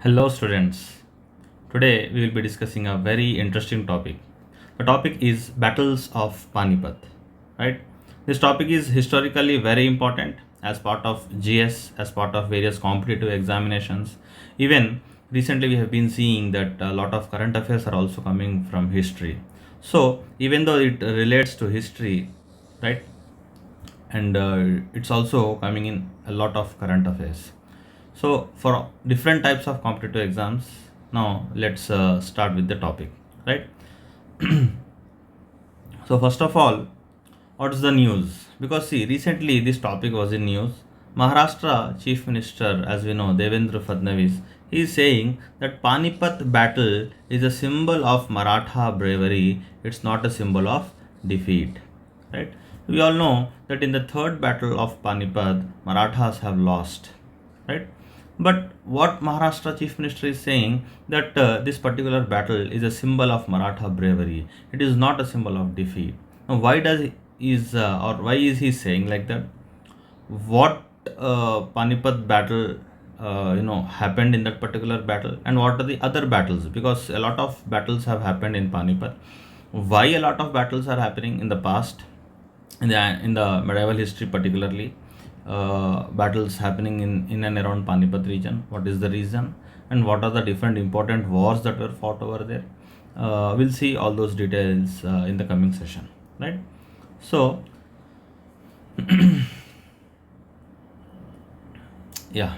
Hello, students. Today we will be discussing a very interesting topic. The topic is battles of Panipat. Right? This topic is historically very important as part of GS, as part of various competitive examinations. Even recently, we have been seeing that a lot of current affairs are also coming from history. So, even though it relates to history, right, and it's also coming in a lot of current affairs. So for different types of competitive exams, now let's start with the topic, right? So first of all, what's the news? Because see, recently this topic was in news. Maharashtra Chief Minister, as we know, Devendra Fadnavis, he is saying that Panipat battle is a symbol of Maratha bravery. It's not a symbol of defeat, right? We all know that in the third battle of Panipat, Marathas have lost, right? But what Maharashtra Chief Minister is saying that this particular battle is a symbol of Maratha bravery. It is not a symbol of defeat. Now, why does is or why is he saying like that? What Panipat battle happened in that particular battle, and what are the other battles? Because a lot of battles have happened in Panipat. Why a lot of battles are happening in the past, in the medieval history particularly, battles happening in and around Panipat region? What is the reason, and what are the different important wars that were fought over there? We'll see all those details in the coming session, right? So yeah,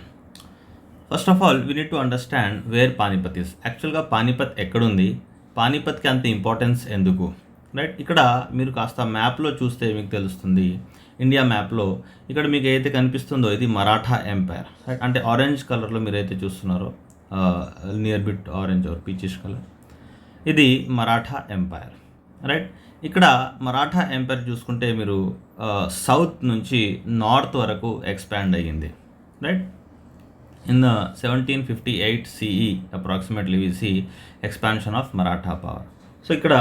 first of all we need to understand where Panipat is. యాక్చువల్గా పానిపత్ ఎక్కడుంది, పానిపత్కి అంత importance ఎందుకు, right? ఇక్కడ మీరు కాస్త మ్యాప్లో చూస్తే మీకు తెలుస్తుంది. ఇండియా మ్యాప్లో ఇక్కడ మీకు ఏదైతే కనిపిస్తుందో ఇది మరాఠా ఎంపైర్, రైట్? అంటే ఆరెంజ్ కలర్లో మీరు అయితే చూస్తున్నారో, near bit orange are peachish colour, ఇది మరాఠా ఎంపైర్, రైట్? ఇక్కడ మరాఠా ఎంపైర్ చూసుకుంటే మీరు సౌత్ నుంచి నార్త్ వరకు ఎక్స్పాండ్ అయ్యింది, right? In the 1758 CE, approximately, we see expansion of Maratha power. So ఇక్కడ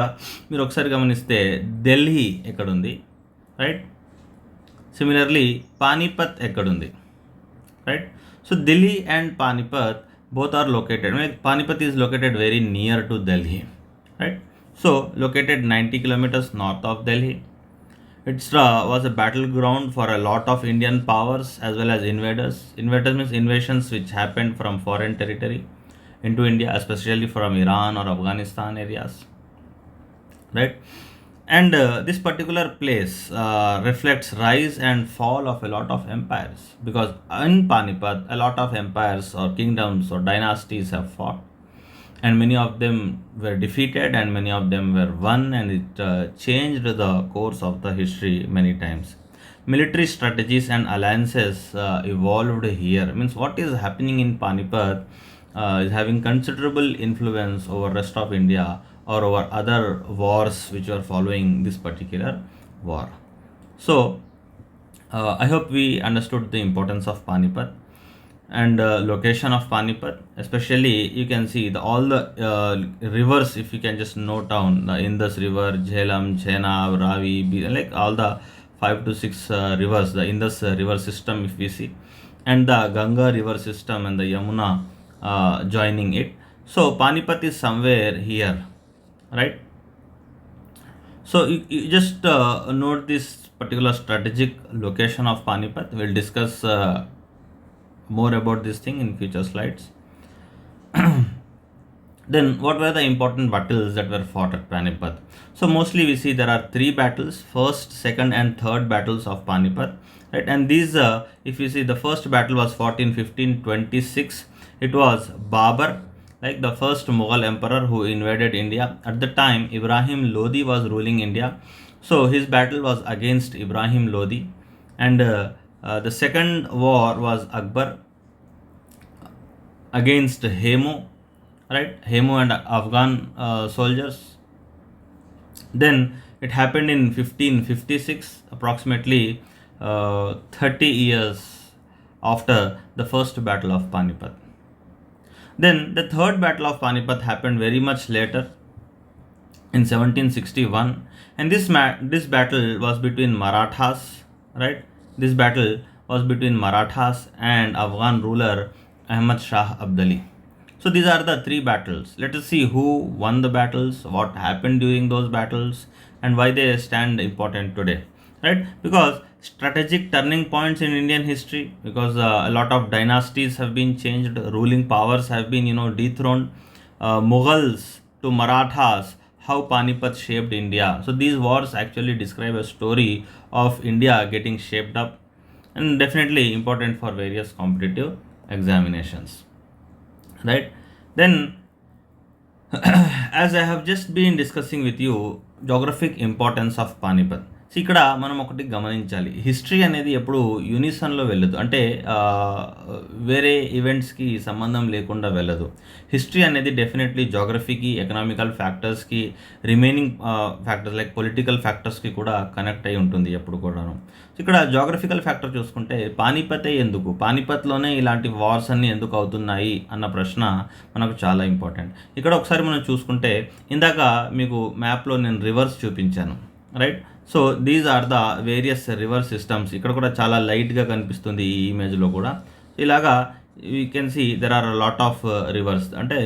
మీరు ఒకసారి గమనిస్తే ఢిల్లీ ఎక్కడుంది, రైట్? సిమిలర్లీ పానిపత్ ఎక్కడుంది, right? So Delhi and Panipat both are located, Panipat is located very near to Delhi, right? So located 90 kilometers north of Delhi. It was a battleground for a lot of Indian powers as well as invaders. Invaders means invasions which happened from foreign territory into India, especially from Iran or Afghanistan areas, right? And this particular place reflects rise and fall of a lot of empires, because in Panipat a lot of empires or kingdoms or dynasties have fought, and many of them were defeated and many of them were won, and it changed the course of the history many times. Military strategies and alliances evolved here. Means what is happening in Panipat is having considerable influence over rest of India or over other wars which are following this particular war. So I hope we understood the importance of Panipat and location of Panipat. Especially you can see all the rivers, if you can just note down the Indus river, Jhelum, Chenab, Ravi, like all the 5 to 6 rivers, the Indus river system if we see, and the Ganga river system and the Yamuna joining it. So Panipat is somewhere here, right? So you just note this particular strategic location of Panipat. We'll discuss more about this thing in future slides. Then what were the important battles that were fought at Panipat? So mostly we see there are three battles: first, second and third battles of Panipat, right? And these if you see, the first battle was fought in 1526. It was Babur, like the first Mughal emperor who invaded India. At the time Ibrahim Lodi was ruling India, so his battle was against Ibrahim Lodi. And the second war was Akbar against Hemu, right? Hemu and Afghan soldiers. Then it happened in 1556, approximately 30 years after the first battle of Panipat. Then the third battle of Panipat happened very much later in 1761, and this battle was between Marathas, right? This battle was between Marathas and Afghan ruler Ahmad Shah Abdali. So these are the three battles. Let us see who won the battles, what happened during those battles, and why they stand important today, right? Because strategic turning points in Indian history, because a lot of dynasties have been changed, ruling powers have been dethroned, Mughals to Marathas, how Panipat shaped India. So these wars actually describe a story of India getting shaped up, and definitely important for various competitive examinations, right? Then as I have just been discussing with you, geographic importance of Panipat. So ఇక్కడ మనం ఒకటి గమనించాలి, history అనేది ఎప్పుడు యూనిసన్లో వెళ్ళదు, అంటే వేరే ఈవెంట్స్కి సంబంధం లేకుండా వెళ్ళదు. హిస్టరీ అనేది డెఫినెట్లీ జాగ్రఫీకి, ఎకనామికల్ ఫ్యాక్టర్స్కి, రిమైనింగ్ ఫ్యాక్టర్స్ లైక్ పొలిటికల్ ఫ్యాక్టర్స్కి కూడా కనెక్ట్ అయి ఉంటుంది ఎప్పుడు కూడాను. ఇక్కడ జాగ్రఫికల్ ఫ్యాక్టర్ చూసుకుంటే పానిపతే ఎందుకు, పానిపత్లోనే ఇలాంటి వార్స్ అన్నీ ఎందుకు అవుతున్నాయి అన్న ప్రశ్న మనకు చాలా ఇంపార్టెంట్. ఇక్కడ ఒకసారి మనం చూసుకుంటే, ఇందాక మీకు మ్యాప్లో నేను రివర్స్ చూపించాను, right? So these are the various river systems. ఇక్కడ కూడా చాలా లైట్గా కనిపిస్తుంది ఈ ఇమేజ్లో కూడా. ఇలాగా you can see there are lot of rivers. అంటే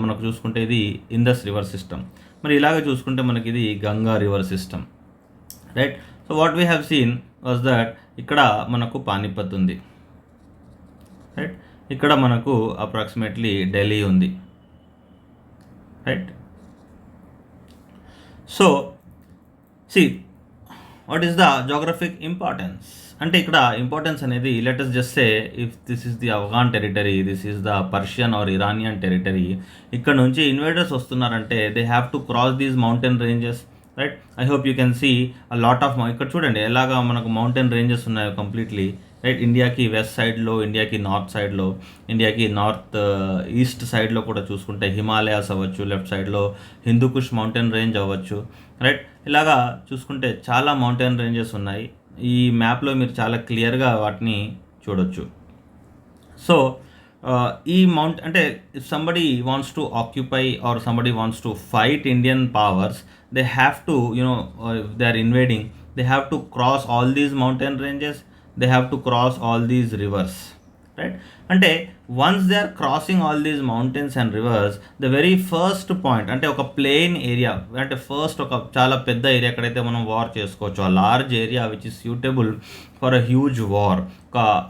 మనకు చూసుకుంటే ఇది ఇండస్ రివర్ సిస్టమ్. మరి ఇలాగ చూసుకుంటే మనకి ఇది Ganga river system, right? So what we have seen was that ఇక్కడ మనకు పానిపత్ ఉంది, రైట్? ఇక్కడ మనకు అప్రాక్సిమేట్లీ ఢిల్లీ ఉంది, right? So see what is the geographic importance అంటే, ఇక్కడ ఇంపార్టెన్స్ అనేది let us just say if this is the Afghan territory, this is the Persian or Iranian territory, ఇక్కడ నుంచి ఇన్వేడర్స్ వస్తున్నారంటే they have to cross these mountain ranges, right? I hope you can see a lot of, ఇక్కడ చూడండి ఎలాగా మనకు mountain ranges ఉన్నాయో completely, right? ఇండియాకి west సైడ్లో, ఇండియాకి నార్త్ సైడ్లో, ఇండియాకి నార్త్ ఈస్ట్ సైడ్లో కూడా చూసుకుంటే హిమాలయాస్ అవ్వచ్చు, లెఫ్ట్ సైడ్లో హిందూకుష్ మౌంటైన్ రేంజ్ అవ్వచ్చు, రైట్? ఇలాగా చూసుకుంటే చాలా మౌంటైన్ రేంజెస్ ఉన్నాయి. ఈ మ్యాప్లో మీరు చాలా క్లియర్గా వాటిని చూడొచ్చు. సో ఈ మౌంట్ అంటే if somebody wants to occupy or somebody wants to fight Indian powers, they have to if they are invading, they have to cross all these mountain ranges, they have to cross all these rivers, right? అంటే once they are crossing all these mountains and rivers, the very first point అంటే ఒక plain area, అంటే first ఒక చాలా పెద్ద area ఎక్కడైతే మనం war చేసుకోవచ్చు, ఆ large area which is suitable for a huge war,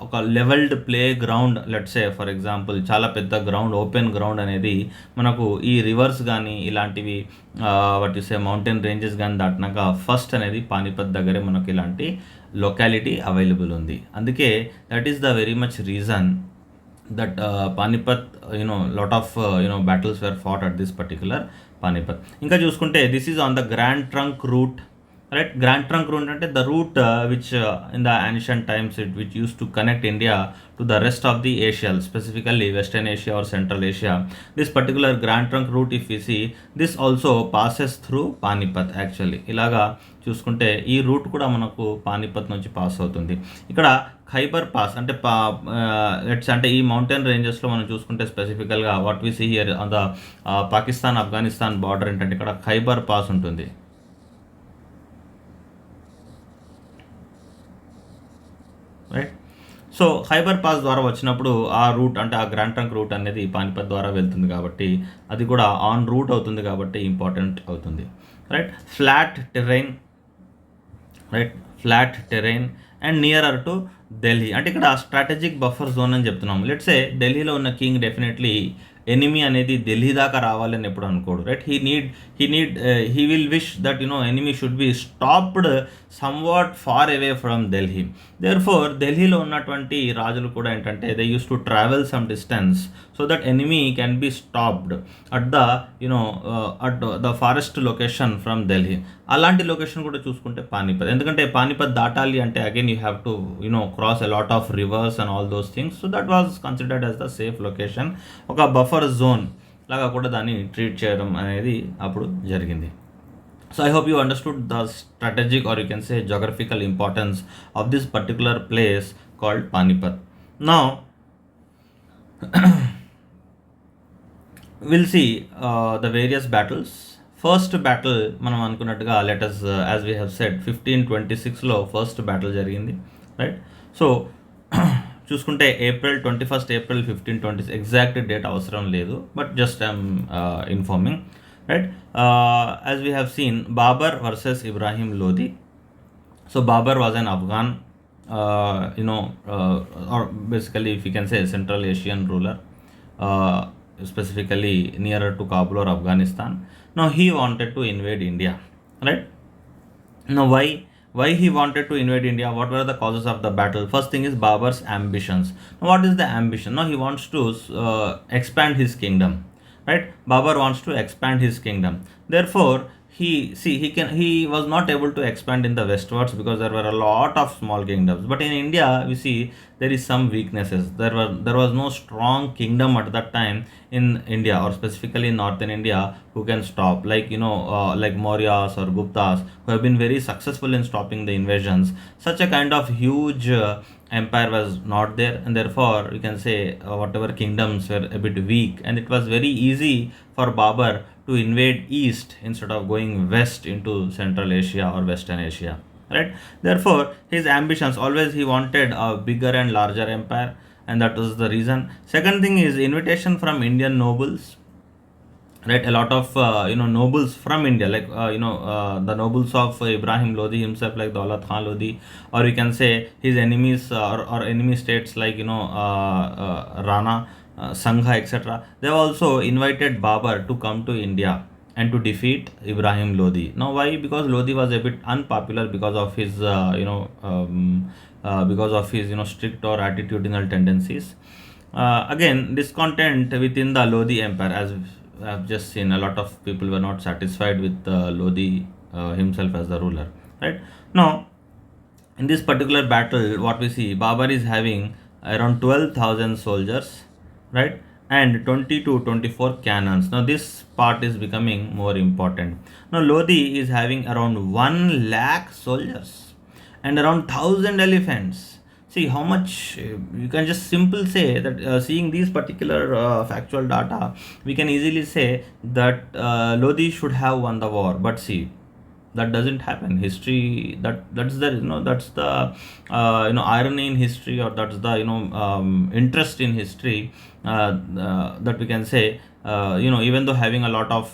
ఒక levelled play ground, let's say for example చాలా పెద్ద గ్రౌండ్, ఓపెన్ గ్రౌండ్ అనేది మనకు ఈ రివర్స్ కానీ ఇలాంటివి what you say mountain ranges కానీ దాటినాక ఫస్ట్ అనేది పానిపత్ దగ్గరే మనకు ఇలాంటి లొకాలిటీ అవైలబుల్ ఉంది. అందుకే that is the very much reason that Panipat, lot of battles were fought at this particular Panipat. ఇంకా చూసుకుంటే this is on the Grand Trunk route, right? Grand Trunk route అంటే the route which in the ancient times which used to connect India to the rest of the Asia, specifically Western Asia or Central Asia. This particular Grand Trunk route, if we see, this also passes through Panipat actually. ఇలాగా చూసుకుంటే ఈ route కూడా మనకు పానిపత్ నుంచి pass అవుతుంది. ఇక్కడ Khyber pass అంటే let's అంటే ఈ మౌంటైన్ రేంజెస్లో మనం చూసుకుంటే స్పెసిఫికల్గా what we see here on the Pakistan Afghanistan border ఏంటంటే ఇక్కడ ఖైబర్ పాస్ ఉంటుంది, రైట్? సో ఖైబర్ పాస్ ద్వారా వచ్చినప్పుడు ఆ రూట్ అంటే ఆ గ్రాండ్ ట్రంక్ రూట్ అనేది పానిపత్ ద్వారా వెళ్తుంది కాబట్టి అది కూడా ఆన్ రూట్ అవుతుంది కాబట్టి ఇంపార్టెంట్ అవుతుంది, right? Flat terrain, right? Flat terrain and nearer to Delhi, అంటే ఇక్కడ స్ట్రాటజిక్ బఫర్ జోన్ అని చెప్తున్నాము. లెట్స్ సే ఢిల్లీలో ఉన్న కింగ్ డెఫినెట్లీ ఎనిమీ అనేది ఢిల్లీ దాకా రావాలని ఎప్పుడు అనుకోడు, right? He will wish that enemy should be stopped somewhat far away from Delhi. Therefore ఢిల్లీలో ఉన్నటువంటి రాజులు కూడా ఏంటంటే they use to travel some distance so that enemy can be stopped at the farthest location from Delhi. అలాంటి location కూడా చూసుకుంటే పానిపత్, ఎందుకంటే పానిపత్ దాటాలి అంటే again you have to cross a lot of rivers and all those things. So that was considered as the safe location. ఒక buffer zone లాగా కూడా దాన్ని ట్రీట్ చేయడం అనేది అప్పుడు జరిగింది. So I hope you understood the strategic or you can say geographical importance of this particular place called Panipat. Now we'll see the various battles. First battle మనం అనుకున్నట్టుగా let us as we have said 1526లో first battle జరిగింది, right? So చూసుకుంటే April 1520 exact date అవసరం లేదు, but just I'm informing, right. As we have seen, Babur versus Ibrahim Lodi. So Babur was an Afghan, or basically if you can say Central Asian ruler, uh, specifically nearer to Kabul or Afghanistan. Now he wanted to invade India, right? Now why he wanted to invade India? What were the causes of the battle? First thing is Babur's ambitions. Now what is the ambition? Now he wants to expand his kingdom, right? Babur wants to expand his kingdom. Therefore he was not able to expand in the westwards because there were a lot of small kingdoms. But in India we see there is some weaknesses. There was no strong kingdom at that time in India, or specifically in northern India, who can stop, like like Mauryas or Guptas, who have been very successful in stopping the invasions. Such a kind of huge empire was not there, and therefore we can say whatever kingdoms were a bit weak, and it was very easy for Babur to invade east instead of going west into Central Asia or Western Asia, right? Therefore his ambitions, always he wanted a bigger and larger empire, and that was the reason. Second thing is invitation from Indian nobles, right? A lot of nobles from India, like the nobles of Ibrahim Lodi himself, like Daulat Khan Lodi, or we can say his enemies, or enemy states like Rana, Sangha, etc. They have also invited Babur to come to India and to defeat Ibrahim Lodi. Now why? Because Lodi was a bit unpopular because of his because of his strict or attitudinal tendencies. Again, discontent within the Lodi empire, as I've just seen, a lot of people were not satisfied with Lodi himself as the ruler, right? Now in this particular battle, what we see, Babur is having around 12,000 soldiers, right, and 20 to 24 cannons. Now this part is becoming more important. Now Lodi is having around 1 lakh soldiers and around 1,000 elephants. See how much, you can just simple say that, seeing these particular factual data, we can easily say that Lodi should have won the war. But see, that doesn't happen. History, that's the that's the irony in history, or that's the interest in history, that we can say, even though having a lot of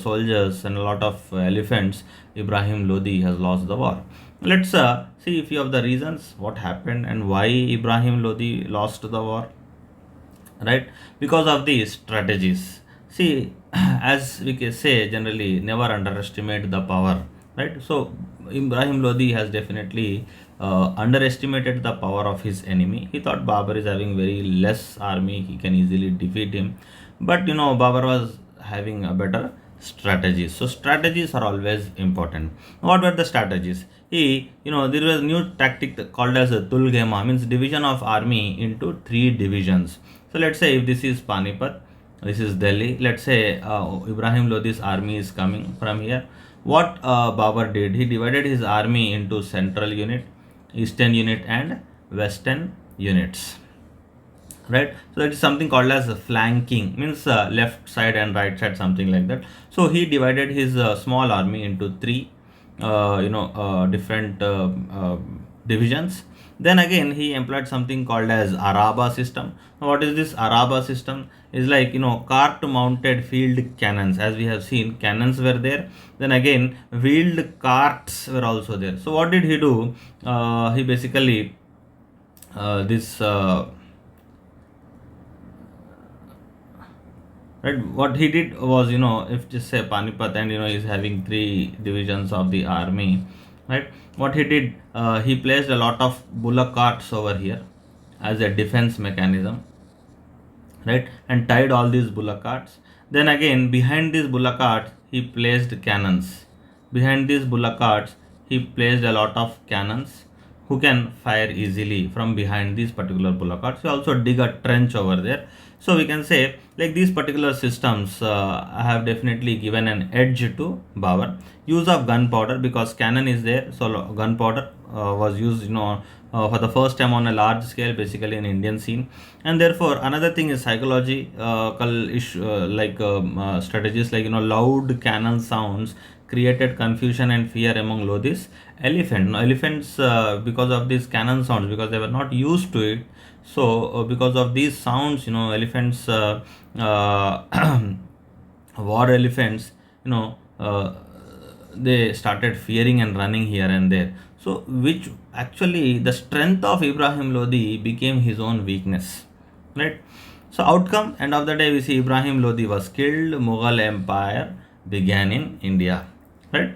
soldiers and a lot of elephants, Ibrahim Lodi has lost the war. Let's see a few of the reasons what happened and why Ibrahim Lodi lost the war, right? Because of these strategies. See, as we can say generally, never underestimate the power, right? So Ibrahim Lodi has definitely underestimated the power of his enemy. He thought Babur is having very less army, he can easily defeat him. But Babur was having a better strategies. So strategies are always important. What were the strategies? There was a new tactic called as a Tulgema, means division of army into 3 divisions. So let's say if this is Panipat, this is Delhi. Let's say Ibrahim Lodi's army is coming from here. What Babur did, he divided his army into central unit, eastern unit, and western units, right? So that is something called as flanking, means left side and right side, something like that. So he divided his small army into 3 different divisions. Then again he employed something called as Araba system. Now what is this Araba system? Is like cart mounted field cannons. As we have seen, cannons were there, then again wheeled carts were also there. So what did he do? He basically this right, what he did was, if just say Panipat, and he's having 3 divisions of the army, right? What he did, he placed a lot of bullock carts over here as a defense mechanism, right, and tied all these bullock carts. Then again behind these bullock carts he placed cannons. Behind these bullock carts he placed a lot of cannons who can fire easily from behind these particular bullock carts. He also dig a trench over there. So we can say, like, these particular systems have definitely given an edge to Babur. Use of gunpowder, because cannon is there, so gunpowder was used for the first time on a large scale, basically in Indian scene. And therefore another thing is psychological issue, strategies like loud cannon sounds created confusion and fear among Lodhi's elephant. Now, elephants, because of these cannon sounds, because they were not used to it, so because of these sounds, elephants, war elephants, they started fearing and running here and there. So, which actually the strength of Ibrahim Lodi became his own weakness, right? So, outcome, end of the day, we see Ibrahim Lodi was killed, Mughal Empire began in India, right?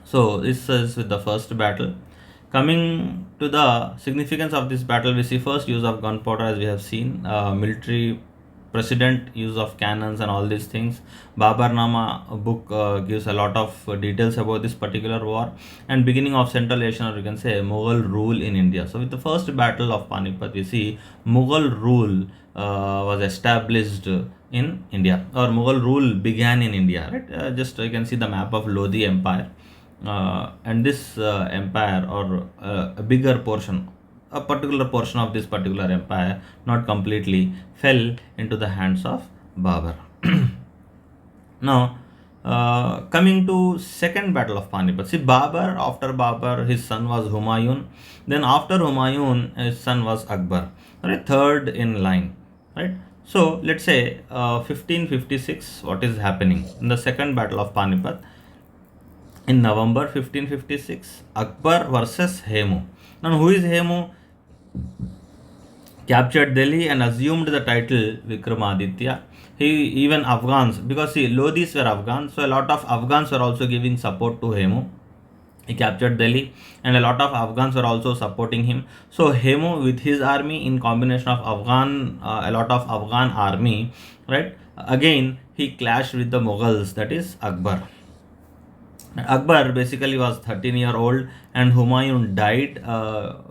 So, this is with the first battle. Coming to the significance of this battle, we see first use of gunpowder, as we have seen, military precedent, use of cannons and all these things. Babarnama book gives a lot of details about this particular war, and beginning of Central Asian, or you can say Mughal rule in India. So with the first battle of Panipat, we see Mughal rule was established in India, or Mughal rule began in India, right? Just you can see the map of Lodi Empire, and this empire, or a bigger portion, a particular portion of this particular empire, not completely, fell into the hands of Babur. Now, coming to second battle of Panipat. See, Babur, after Babur, his son was Humayun. Then after Humayun, his son was Akbar. Right, third in line. Right. So let's say 1556. What is happening in the second battle of Panipat? In November 1556, Akbar versus Hemu. Now, who is Hemu? Captured Delhi and assumed the title Vikramaditya. He even Afghans, because see, Lodhis were Afghans, so a lot of Afghans were also giving support to Hemu. He captured Delhi, and a lot of Afghans were also supporting him. So Hemu, with his army, in combination of a lot of Afghan army, right? Again, he clashed with the Mughals, that is Akbar. Akbar basically was 13-year-old, and Humayun died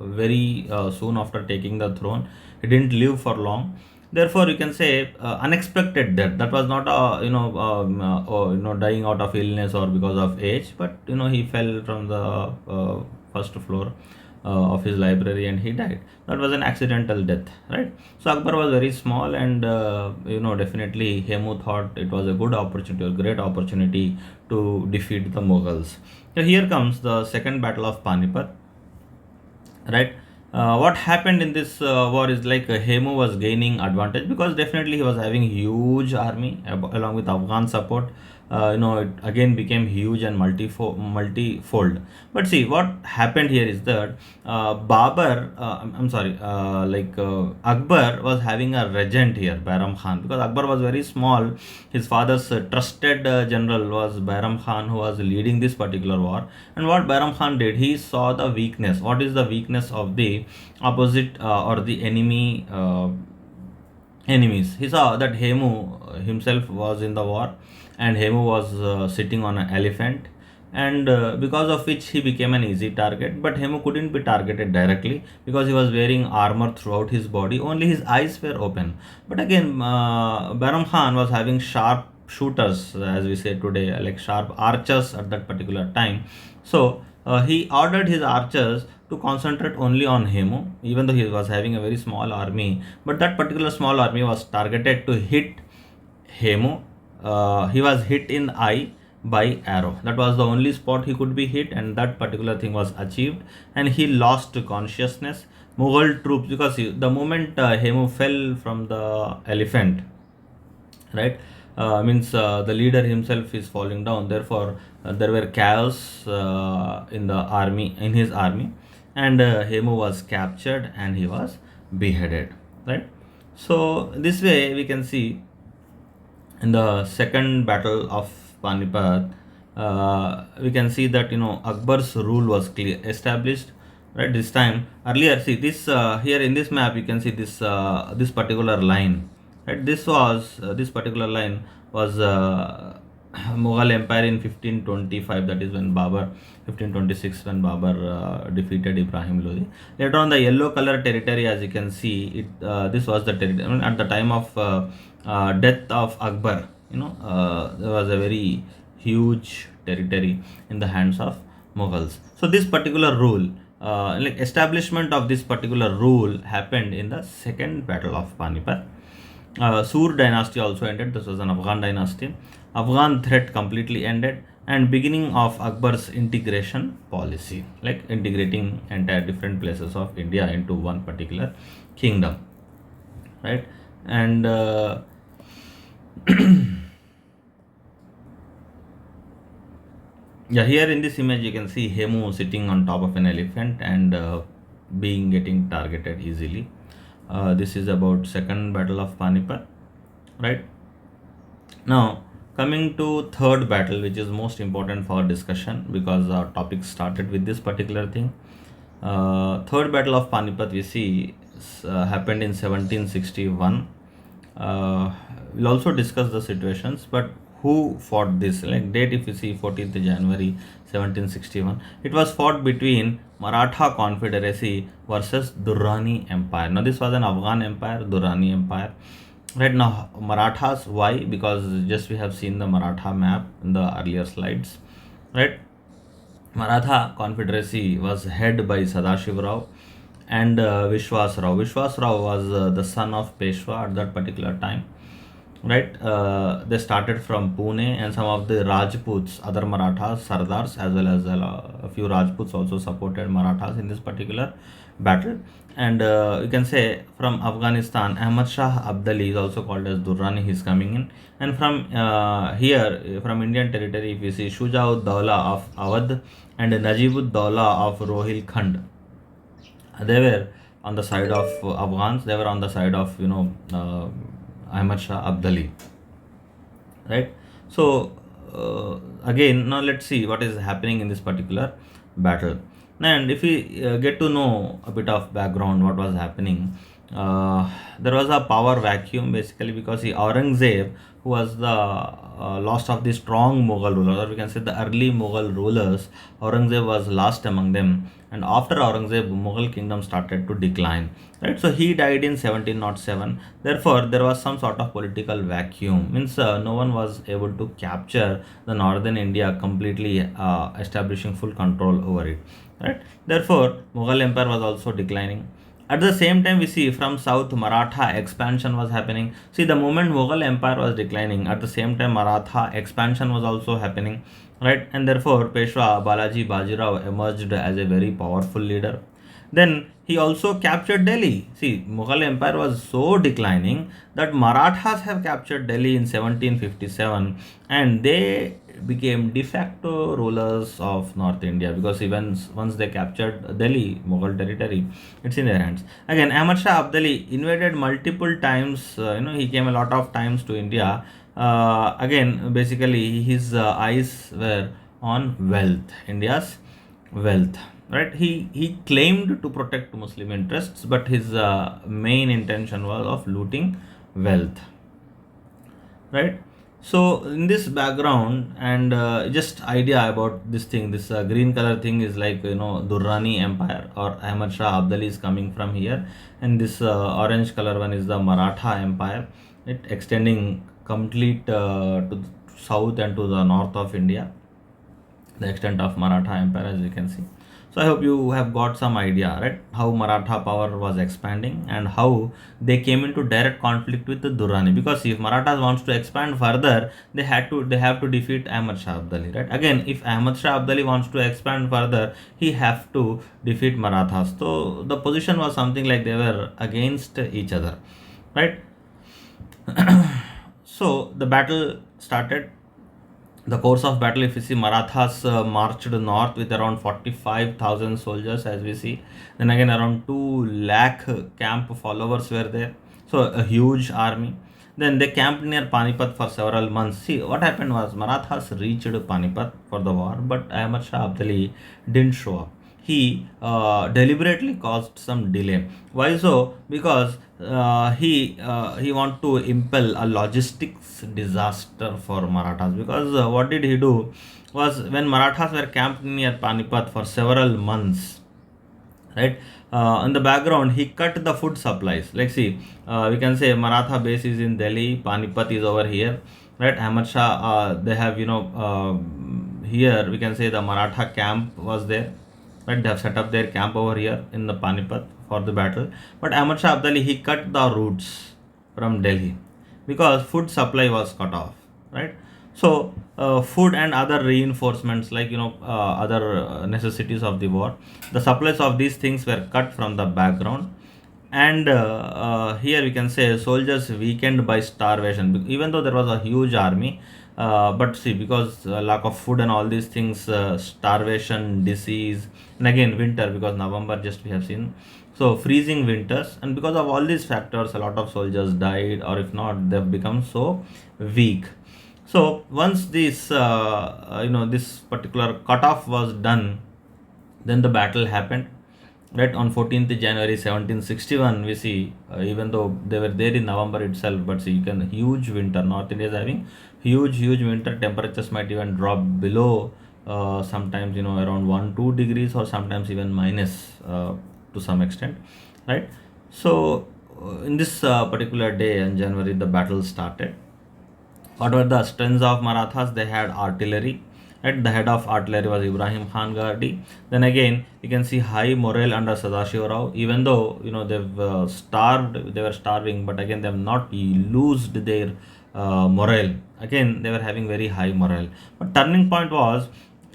very soon after taking the throne. He didn't live for long. Therefore, you can say unexpected death. That was not dying out of illness or because of age, but he fell from the first floor of his library and he died. That was an accidental death, right? So Akbar was very small, and definitely Hemu thought it was a good opportunity, a great opportunity to defeat the Mughals. So here comes the second battle of Panipat, right? What happened in this war is like Hemu was gaining advantage, because definitely he was having huge army along with Afghan support. It again became huge and multifold. But see, what happened here is that Akbar was having a regent here, Bairam Khan, because Akbar was very small. His father's trusted general was Bairam Khan, who was leading this particular war. And what Bairam Khan did, he saw the weakness. What is the weakness of the opposite or the enemies? He saw that Hemu himself was in the war, and Hemu was sitting on an elephant, and because of which he became an easy target. But Hemu couldn't be targeted directly because he was wearing armor throughout his body, only his eyes were open. But again, Bairam Khan was having sharp shooters, as we say today, like sharp archers at that particular time. So he ordered his archers to concentrate only on Hemu, even though he was having a very small army. But that particular small army was targeted to hit Hemu. He was hit in eye by arrow. That was the only spot he could be hit, and that particular thing was achieved, and he lost consciousness. Mughal troops, because the moment Hemu fell from the elephant, right, means the leader himself is falling down. Therefore, there were chaos in his army, and Hemu was captured and he was beheaded, right? So this way we can see in the second battle of Panipat, we can see that Akbar's rule was established, right? This time, earlier, see this here in this map, you can see this particular line, right? This particular line was Mughal Empire in 1525. That is when Babur, 1526, when Babur defeated Ibrahim Lodi. Later on, the yellow color territory, as you can see, this was the territory. At the time of death of Akbar, there was a very huge territory in the hands of Mughals. So this particular rule, like establishment of this particular rule, happened in the second battle of Panipat. Sur dynasty also ended. This was an Afghan dynasty. Afghan threat completely ended, and beginning of Akbar's integration policy, like integrating entire different places of India into one particular kingdom, right? And yeah, here in this image you can see Hemu sitting on top of an elephant and being getting targeted easily. This is about second battle of Panipat, right? Now coming to third battle, which is most important for discussion because our topic started with this particular thing. Third battle of Panipat we see happened in 1761. We'll also discuss the situations, but who fought this? Like date, if you see 14th January 1761, it was fought between Maratha Confederacy versus Durrani Empire. Now this was an Afghan empire, Durrani Empire. Right now, Marathas. Why? Because just we have seen the Maratha map in the earlier slides, right? Maratha Confederacy was headed by Sadashiv Rao and Vishwas Rao. Vishwas Rao was the son of Peshwa at that particular time, right? They started from Pune, and some of the Rajputs, other Marathas, Sardars, as well as a few Rajputs also supported Marathas in this particular battle. And you can say from Afghanistan, Ahmad Shah Abdali is also called as Durrani. He's coming in, and from here, from Indian territory, if you see Shujaud Dawla of Awadh and Najibud Dawla of Rohilkhand, they were on the side of Afghans. They were on the side of Ahmad Shah Abdali, right? So again, now let's see what is happening in this particular battle. And if we get to know a bit of background, what was happening, there was a power vacuum basically because the Aurangzeb, who was the last of the strong Mughal rulers, or we can say the early Mughal rulers, Aurangzeb was last among them. And after Aurangzeb, Mughal kingdom started to decline. Right, so he died in 1707. Therefore, there was some sort of political vacuum. Means no one was able to capture the northern India completely, establishing full control over it. Right. Therefore, Mughal empire was also declining. At the same time, we see from south Maratha expansion was happening. See, the moment Mughal empire was declining, at the same time Maratha expansion was also happening, right? And therefore, Peshwa Balaji Bajirao emerged as a very powerful leader. Then he also captured Delhi. See, Mughal empire was so declining that Marathas have captured Delhi in 1757, and they became de facto rulers of North India because even once they captured Delhi, Mughal territory, it's in their hands. Again, Ahmad Shah Abdali invaded multiple times. He came a lot of times to India. Again, basically, his eyes were on wealth, India's wealth. Right? He claimed to protect Muslim interests, but his main intention was of looting wealth. Right? So in this background and just idea about this thing, this green color thing is like Durrani Empire or Ahmad Shah Abdali is coming from here, and this orange color one is the Maratha Empire, it extending complete to the south and to the north of India, the extent of Maratha Empire as you can see. So I hope you have got some idea, right? How Maratha power was expanding and how they came into direct conflict with the Durrani. Because if Marathas wants to expand further, they have to defeat Ahmad Shah Abdali, right? Again, if Ahmad Shah Abdali wants to expand further, he have to defeat Marathas. So the position was something like they were against each other, right? So the battle started. The course of battle, if you see, Marathas marched north with around 45,000 soldiers, as we see. Then again, around 2 lakh camp followers were there. So, a huge army. Then they camped near Panipat for several months. See, what happened was Marathas reached Panipat for the war, but Ahmad Shah Abdali didn't show up. He deliberately caused some delay. Why so? Because he want to impel a logistics disaster for Marathas. Because what did he do was when Marathas were camped near Panipat for several months, right? In the background, he cut the food supplies. Like see, we can say Maratha base is in Delhi, Panipat is over here, right? Ahmad Shah, they have here we can say the Maratha camp was there. Right, they have set up their camp over here in the Panipat for the battle. But Ahmad Shah Abdali, he cut the routes from Delhi because food supply was cut off. Right. So food and other reinforcements, like other necessities of the war, the supplies of these things were cut from the background. And here we can say soldiers weakened by starvation, even though there was a huge army. But see, because lack of food and all these things, starvation, disease, and again winter, because November just we have seen, so freezing winters, and because of all these factors, a lot of soldiers died, or if not, they've become so weak. So once this particular cutoff was done, then the battle happened. Right on 14th January 1761, we see, even though they were there in November itself, but see, you can huge winter. North India is having huge winter. Temperatures might even drop below, sometimes around 1 2 degrees, or sometimes even minus, to some extent, right? So in this particular day in January, the battle started. What were the strengths of Marathas? They had artillery. At the head of artillery was Ibrahim Khan Gardi. Then again, you can see high morale under Sadashiv Rao. Even though they've starved, they were starving, but again they have not loosed their morale. Again, they were having very high morale. But turning point was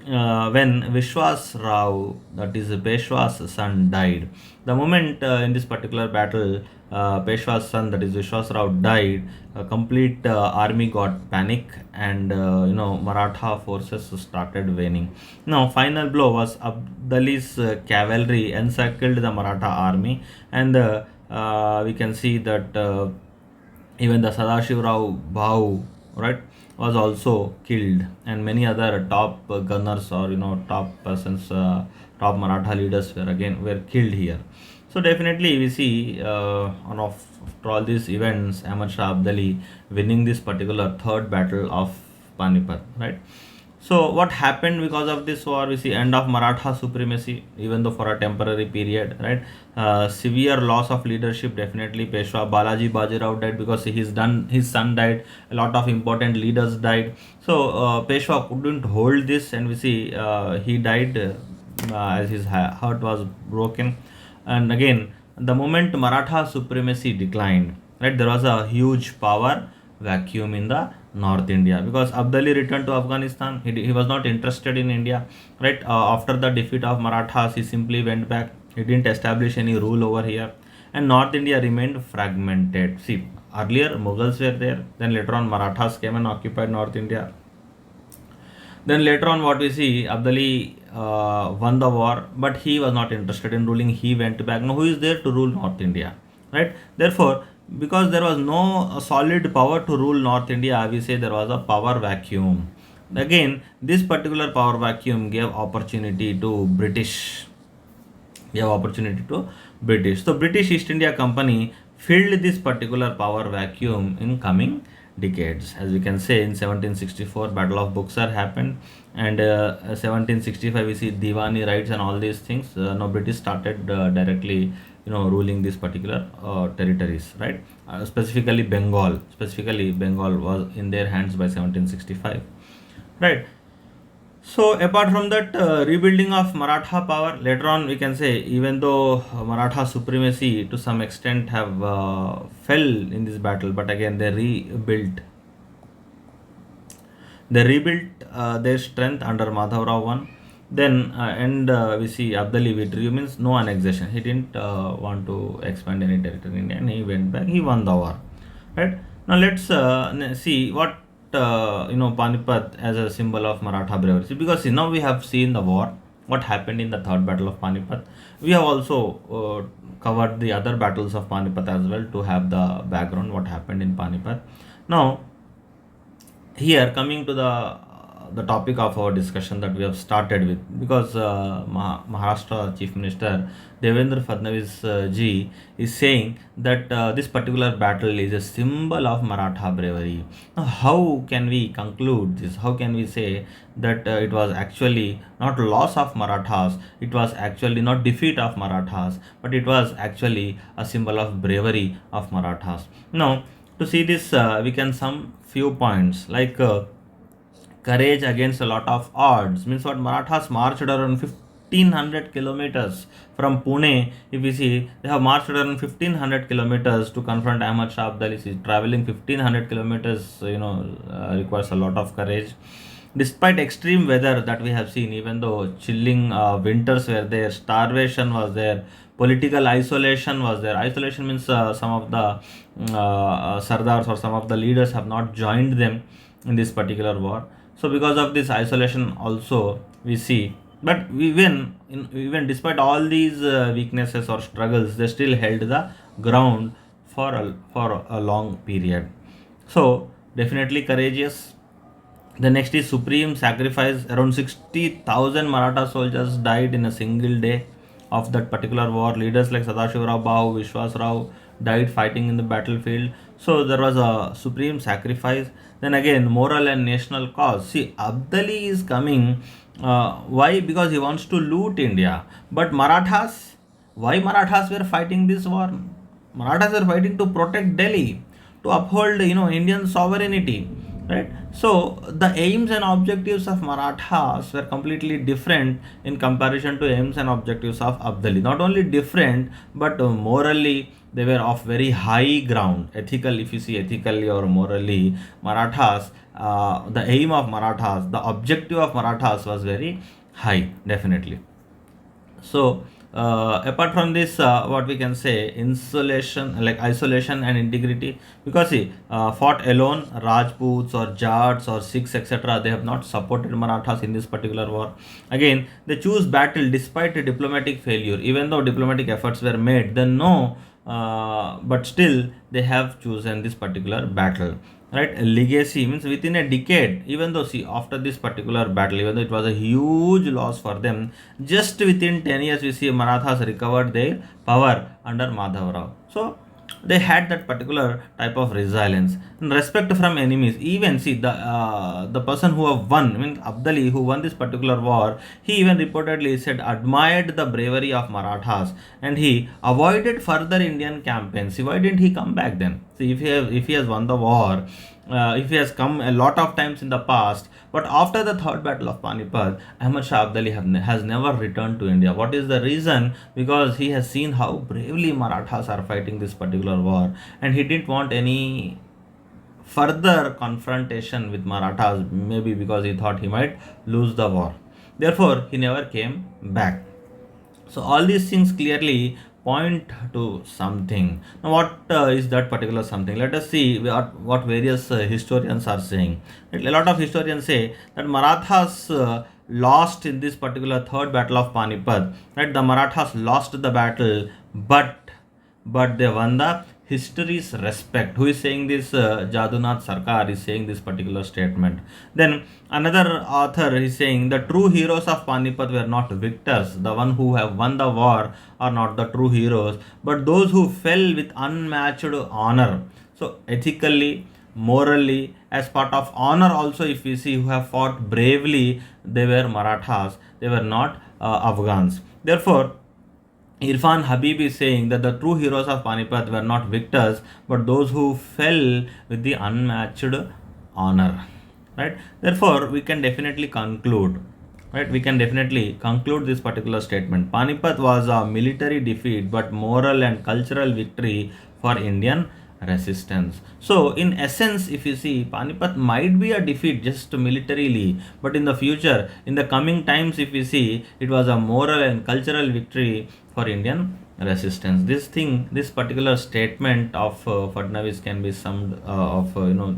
when Vishwas Rao, that is Peshwa's son, died. The moment in this particular battle, Peshwa's son, that is Vishwas Rao, died, a complete army got panic, and Maratha forces started waning. Now, final blow was Abdali's cavalry encircled the Maratha army, and we can see that even the Sadashiv Rao Bhau, right, was also killed, and many other top gunners, or top persons, top Maratha leaders were killed here. So definitely we see, after all these events, Ahmad Shah Abdali winning this particular third battle of Panipat, right? So what happened because of this war? We see end of Maratha supremacy, even though for a temporary period, right? Severe loss of leadership. Definitely, Peshwa Balaji Bajirao died because his son died. A lot of important leaders died. So Peshwa couldn't hold this, and we see he died as his heart was broken. And again, the moment Maratha supremacy declined, right, there was a huge power vacuum in the North India, because Abdali returned to Afghanistan. He was not interested in India, right? After the defeat of Marathas, he simply went back. He didn't establish any rule over here, and North India remained fragmented. See, earlier Mughals were there, then later on Marathas came and occupied North India. Then later on, what we see, Abdali won the war, but he was not interested in ruling. He went back. Now, who is there to rule North India, right? Therefore, because there was no solid power to rule North India, we say there was a power vacuum. Again, this particular power vacuum gave opportunity to British. So British East India Company filled this particular power vacuum in coming decades. As we can say, in 1764, Battle of Buxar happened, and 1765 we see Diwani rights and all these things. Now British started directly ruling these particular territories, right? Specifically Bengal was in their hands by 1765, right? So apart from that, rebuilding of Maratha power, later on we can say, even though Maratha supremacy to some extent have fell in this battle, but again they rebuilt their strength under Madhavrao I. Then and we see Abdali withdrew, means no annexation. He didn't want to expand any territory in India, and he went back. He won the war, right? Now let's see what Panipat as a symbol of Maratha bravery. See, because now we have seen the war, what happened in the third battle of Panipat. We have also covered the other battles of Panipat as well, to have the background what happened in Panipat. Now here, coming to the topic of our discussion that we have started with, because Maharashtra Chief Minister Devendra Fadnavis ji is saying that this particular battle is a symbol of Maratha bravery. Now, how can we conclude this? How can we say that it was actually not loss of Marathas, it was actually not defeat of Marathas, but it was actually a symbol of bravery of Marathas? Now, to see this, we can sum few points, like courage against a lot of odds, means what, Marathas marched around 1,500 kilometers from Pune. If we see, they have marched around 1,500 kilometers to confront Ahmad Shah Abdali. See, traveling 1,500 kilometers, requires a lot of courage. Despite extreme weather that we have seen, even though chilling winters were there, starvation was there, political isolation was there. Isolation means some of the sardars or some of the leaders have not joined them in this particular war. So because of this isolation also we see, but even despite all these weaknesses or struggles, they still held the ground for a long period. So definitely courageous. The next is supreme sacrifice. Around 60,000 Maratha soldiers died in a single day of that particular war. Leaders like Sadashivrao Bahu, Vishwas Rao died fighting in the battlefield. So there was a supreme sacrifice. Then again, moral and national cause. See, Abdali is coming. Why? Because he wants to loot India. But Marathas, why Marathas were fighting this war? Marathas were fighting to protect Delhi, to uphold Indian sovereignty, right? So the aims and objectives of Marathas were completely different in comparison to aims and objectives of Abdali. Not only different, but morally they were of very high ground. Ethical, if you see ethically or morally, Marathas, the aim of Marathas, the objective of Marathas was very high, definitely. So apart from this, what we can say, insulation, like isolation and integrity, because see, fought alone, Rajputs or Jats or Sikhs, etc., they have not supported Marathas in this particular war. Again, they choose battle despite a diplomatic failure. Even though diplomatic efforts were made, then no, but still they have chosen this particular battle, right? Legacy means within a decade, even though see, after this particular battle, even though it was a huge loss for them, just within 10 years we see Marathas recovered their power under Madhav Rao. So they had that particular type of resilience and respect from enemies. Even see, the person who have won, I mean Abdali, who won this particular war, he even reportedly said admired the bravery of Marathas and he avoided further Indian campaigns. See, why didn't he come back then? See, if he has won the war, if he has come a lot of times in the past, but after the third battle of Panipat, Ahmad Shah Abdali has never returned to India. What is the reason? Because he has seen how bravely Marathas are fighting this particular war, and he didn't want any further confrontation with Marathas, maybe because he thought he might lose the war. Therefore, he never came back. So all these things clearly point to something. Now, what is that particular something? Let us see what various historians are saying. A lot of historians say that Marathas lost in this particular third battle of Panipat. Right, the Marathas lost the battle, but they won the history's respect. Who is saying this? Jadunath Sarkar is saying this particular statement. Then another author is saying the true heroes of Panipat were not victors. The one who have won the war are not the true heroes, but those who fell with unmatched honor. So ethically, morally, as part of honor also, if we see, who have fought bravely, they were Marathas. They were not Afghans. Therefore, Irfan Habib is saying that the true heroes of Panipat were not victors, but those who fell with the unmatched honor. Right? Therefore, we can definitely conclude. Right? We can definitely conclude this particular statement. Panipat was a military defeat, but moral and cultural victory for Indian resistance. So, in essence, if you see, Panipat might be a defeat just militarily, but in the future, in the coming times, if we see, it was a moral and cultural victory for Indian resistance. This particular statement of Fadnavis can be summed of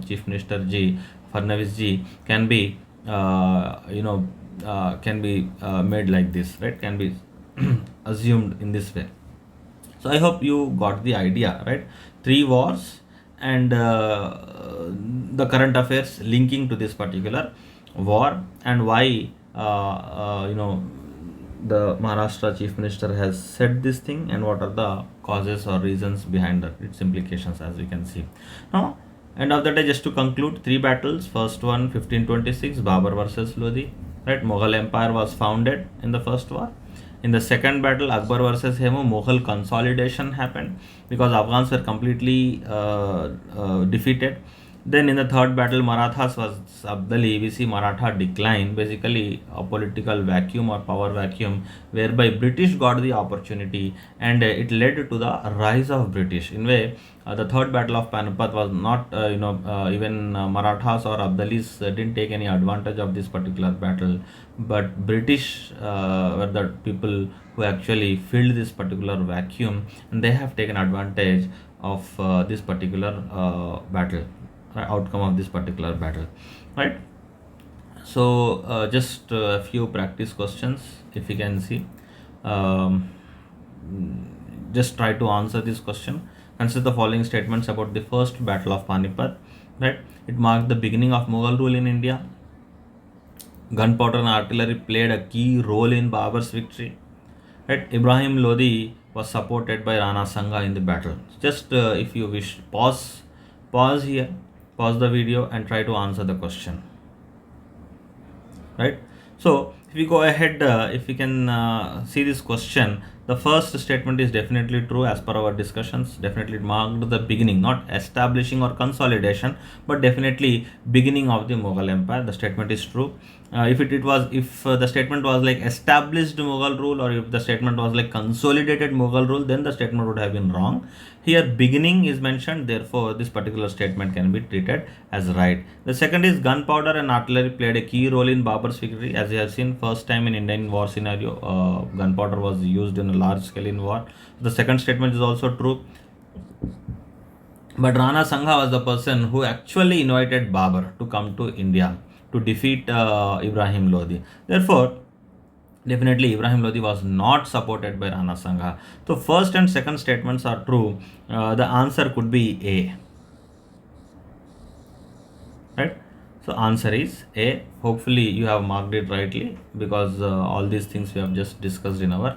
Chief Minister Ji, Fadnavis Ji can be made like this, right? Can be assumed in this way. So I hope you got the idea, right? 3 wars and the current affairs linking to this particular war, and why the Maharashtra Chief Minister has said this thing, and what are the causes or reasons behind its implications, as we can see. Now, end of the day, just to conclude, 3 battles. First one, 1526, Babur versus Lodi. Right, Mughal Empire was founded in the first war. In the second battle, Akbar versus Hemu, Mughal consolidation happened because Afghans were completely defeated. Then in the third battle, Marathas was Abdali, we see Maratha decline, basically a political vacuum or power vacuum, whereby British got the opportunity, and it led to the rise of British. In way, the third battle of Panipat was not, even Marathas or Abdalis didn't take any advantage of this particular battle, but British were the people who actually filled this particular vacuum, and they have taken advantage of this particular battle, outcome of this particular battle, right? So just a few practice questions, if you can see. um, just try to answer this question. Consider the following statements about the first battle of Panipat, right? It marked the beginning of Mughal rule in India. Gunpowder and artillery played a key role in Babur's victory, right? Ibrahim Lodi was supported by Rana Sangha in the battle. Just if you wish, pause here, pause the video and try to answer the question, right? So if we go ahead, if we can see this question, the first statement is definitely true as per our discussions. Definitely it marked the beginning, not establishing or consolidation, but definitely beginning of the Mughal Empire. The statement is true. If the statement was like established Mughal rule, or if the statement was like consolidated Mughal rule, then the statement would have been wrong. Here beginning is mentioned, therefore this particular statement can be treated as right. The second is gunpowder and artillery played a key role in Babur's victory. As you have seen, first time in Indian war scenario, gunpowder was used in a large scale in war. The second statement is also true. But Rana Sangha was the person who actually invited Babur to come to India to defeat Ibrahim Lodi. Therefore, definitely Ibrahim Lodi was not supported by Rana Sangha. So first and second statements are true. The answer could be A. Right? So answer is A. Hopefully you have marked it rightly, because all these things we have just discussed in our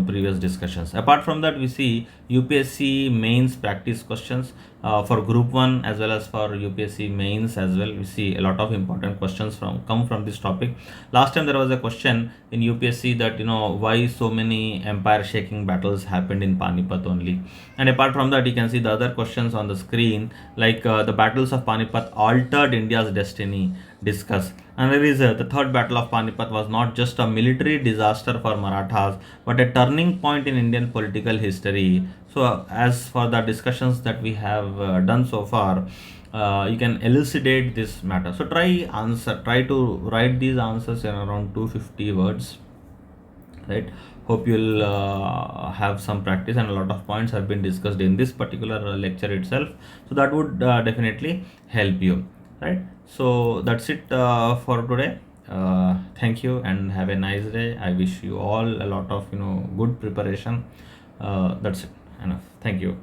previous discussions. Apart from that, we see UPSC mains practice questions for group 1 as well as for UPSC mains as well. We see a lot of important questions come from this topic. Last time there was a question in UPSC that why so many empire shaking battles happened in Panipat only. And apart from that, you can see the other questions on the screen, like the battles of Panipat altered India's destiny, discuss. And there is the third battle of Panipat was not just a military disaster for Marathas, but a turning point in Indian political history. So as for the discussions that we have done so far, you can elucidate this matter. So try to write these answers in around 250 words, right? Hope you'll have some practice, and a lot of points have been discussed in this particular lecture itself, so that would definitely help you, right? So that's it for today. Thank you and have a nice day. I wish you all a lot of good preparation. That's it, enough. Thank you.